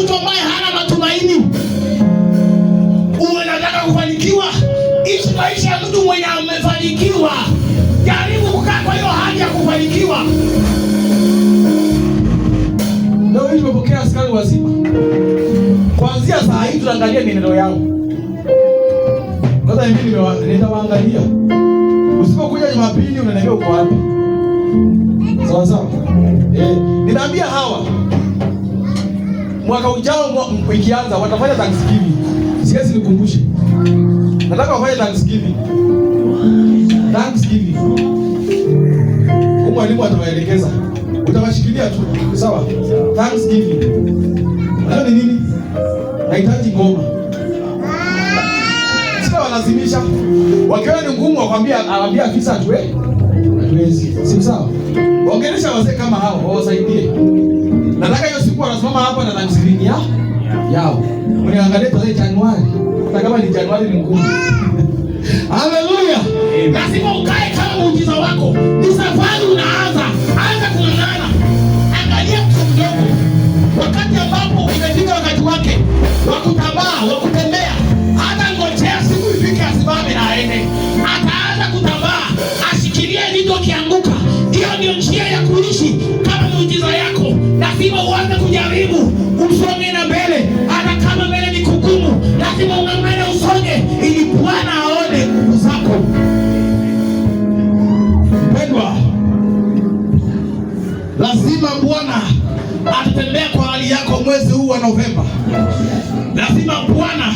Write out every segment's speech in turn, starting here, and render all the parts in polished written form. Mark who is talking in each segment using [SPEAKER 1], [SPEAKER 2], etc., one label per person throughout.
[SPEAKER 1] mtu ambaye hana matumaini. Unataka kufanikiwa, ishi maisha ya mtu mwenye amefanikiwa. Jaribu kukaa kwa hiyo hali ya kufanikiwa. Leo hii tumepokea askari wazima. Kuanzia saa hii tunaangalia mienendo yao. Kwanza mimi nitawaangalia. Usipokuja Jumapili unaniambia uko wapi? Sawa sawa. Ninaambia hawa mwaka ujao ikianza watafanya Thanksgiving. Siwezi nikumbushe. Nataka wafanye Thanksgiving. Mwalimu atawaelekeza. Utawashikilia tu. Sawa? Thanksgiving. Leo ni nini? Nahitaji ngoma. Sasa walazimisha. Wakiwa ni ngumu awaambia afisa tuwe. Hatuwezi. Si sawa? Waongelesha wazee kama hao, wawasaidie. Nataka hiyo siku wanasimama hapa na Thanksgiving yao. Mniangalie tarehe Januari. Hata kama ni Januari ni ngumu. Haleluya. Lazima ukae kama muujiza wako. Ni safari unaanza. Anza kung'ang'ana. Angalia kidogo. Wakati ambapo umefika wakati wake wa kutambaa, wa kutembea, hata ngojea siku ifike asimame na aende. Ataanza kutambaa, ashikilie vitu akianguka. Hiyo ndio njia ya kuishi kama muujiza yako. Lazima uanze kujaribu, usonge na mbele. Hata kama mbele ni kugumu, lazima ung'ang'ane usonge ili Bwana aone nguvu zako. Mpendwa, lazima Bwana atatembea kwa hali yako mwezi huu wa Novemba. Lazima Bwana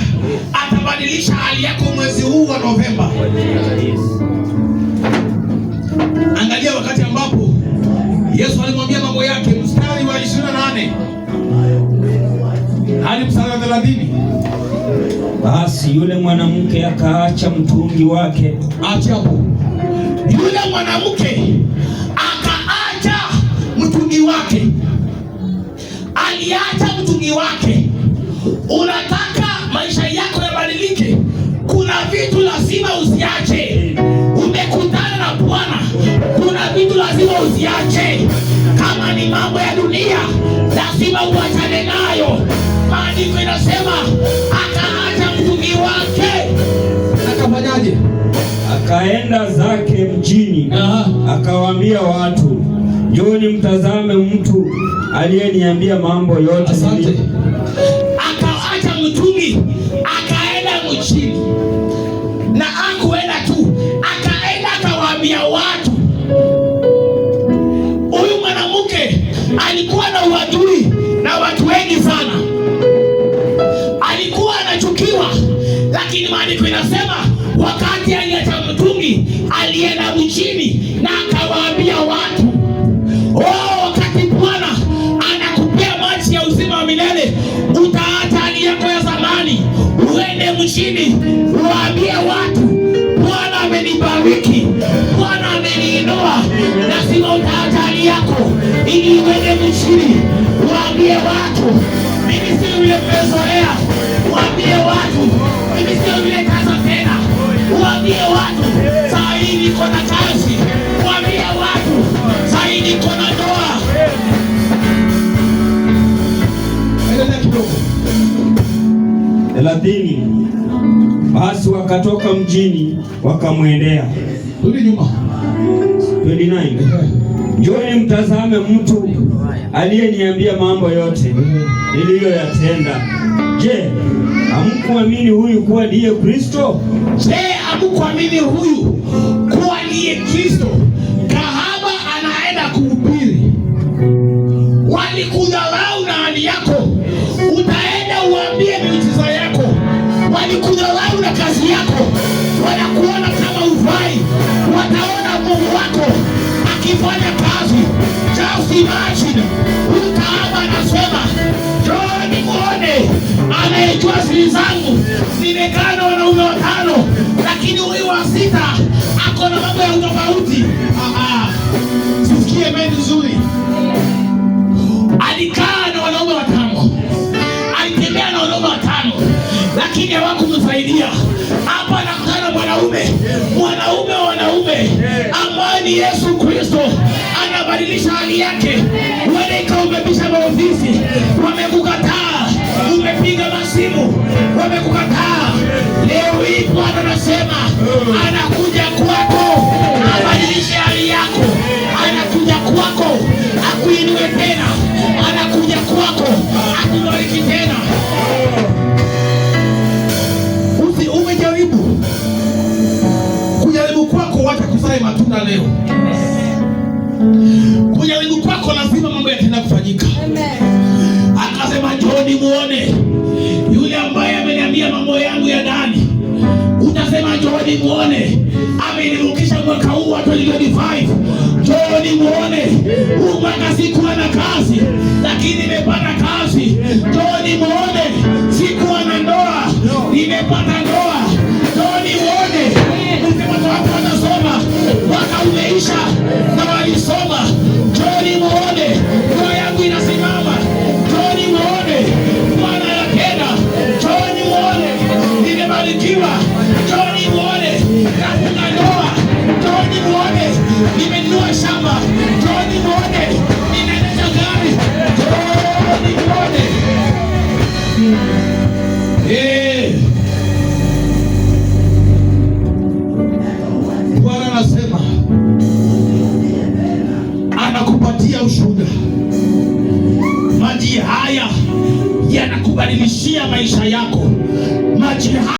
[SPEAKER 1] atabadilisha hali yako mwezi huu wa Novemba. Angalia wakati ambapo Yesu alimwambia mambo yake, mstari wa 28 hadi mstari wa 30.
[SPEAKER 2] Basi yule mwanamke akaacha mtungi wake.
[SPEAKER 1] Acha hapo. Yule mwanamke akaacha mtungi wake. Aliacha mtungi wake. Unataka maisha yako yabadilike, kuna vitu lazima usiache. Umekutana na Bwana, kuna vitu lazima usiache. Kama ni mambo ya dunia, lazima uachane nayo. Maandiko inasema akaacha mtungi wake. Akafanyaje?
[SPEAKER 2] Akaenda zake mjini. Akawaambia watu, njooni mtazame mtu aliyeniambia mambo yote.
[SPEAKER 1] Asante. Akaacha mtungi, akaenda mjini. Na hakuenda tu, akaenda akawaambia watu. Huyu mwanamke alikuwa na uadui na watu wengi sana. Alikuwa anachukiwa, lakini maandiko inasema wakati aliacha mtungi, alienda mjini na akawaambia watu. Wakati Bwana anakupea maji ya uzima wa milele, utaacha hali yako ya zamani, uende mjini, uwaambie watu, Bwana amenibariki, Bwana ameniinua. Lazima utaacha hali yako ili uende mjini, uwaambie watu, mimi si yule mmezoea. Uwaambie watu, mimi si yule kaza tena. Uwaambie watu, saa hii niko na kazi. Uwaambie watu, saa hii niko na ndoa. Endelea kidogo.
[SPEAKER 2] 30. Basi wakatoka mjini wakamwendea.
[SPEAKER 1] Rudi nyuma.
[SPEAKER 2] 29. Njooni mtazame mtu aliyeniambia mambo yote niliyoyatenda. Je, hamkuamini huyu kuwa ndiye Kristo?
[SPEAKER 1] Je, hamkuamini huyu kuwa ndiye Kristo? Kahaba anaenda kuhubiri. Walikudharau na hali yako, utaenda uambie miujiza yako. Walikudharau na kazi yako, wanakuona kama ufai. Wataona Mungu wako akifanya kazi. Just imagine, huyu kahaba anasema, njooni muone anayejua siri zangu. Nimekaa na wanaume 5, lakini huyu wa 6 ako na mambo ya utofauti. Sisikie mimi nzuri. Alikaa na wanaume 5, alitembea na wanaume 5, lakini hawakumsaidia. Hapa nakutana mwanaume wa wanaume ambaye ni Yesu Kristo. Anabadilisha hali yake. Wale ikaubebisha maofisi, wamekukataa.
[SPEAKER 3] Umepiga masimu, wamekukataa. Leo hii Bwana anasema anakuja kwako, abadilishe hali yako. Anakuja kwako, akuinue tena. Anakuja kwako, akubariki tena. Umejaribu, kujaribu kwako watakuzae matunda leo. Kujaribu kwako lazima mambo yataenda kufanyika. Akasema njooni muone yule ambaye ameniambia mambo yangu ya ndani. Utasema njooni muone, amenirukisha mwaka huu wa 2025. Njooni muone, huu mwaka sikuwa na kazi lakini nimepata kazi. Njooni muone, sikuwa na ndoa, nimepata ndoa. Njooni muone, msema watu wanasoma mwaka umeisha na walisoma. Njooni muone, ndoa yangu inasimama. Njooni muone, Bwana anatenda. Njooni muone, nimebarikiwa. Njooni muone, nafunga ndoa. Njooni muone, nimenunua shamba. Njooni muone, ninaendesha gari. Njooni muone. Bwana anasema anakupatia ushuhuda. Maji haya yanakubadilishia maisha yako. Maji haya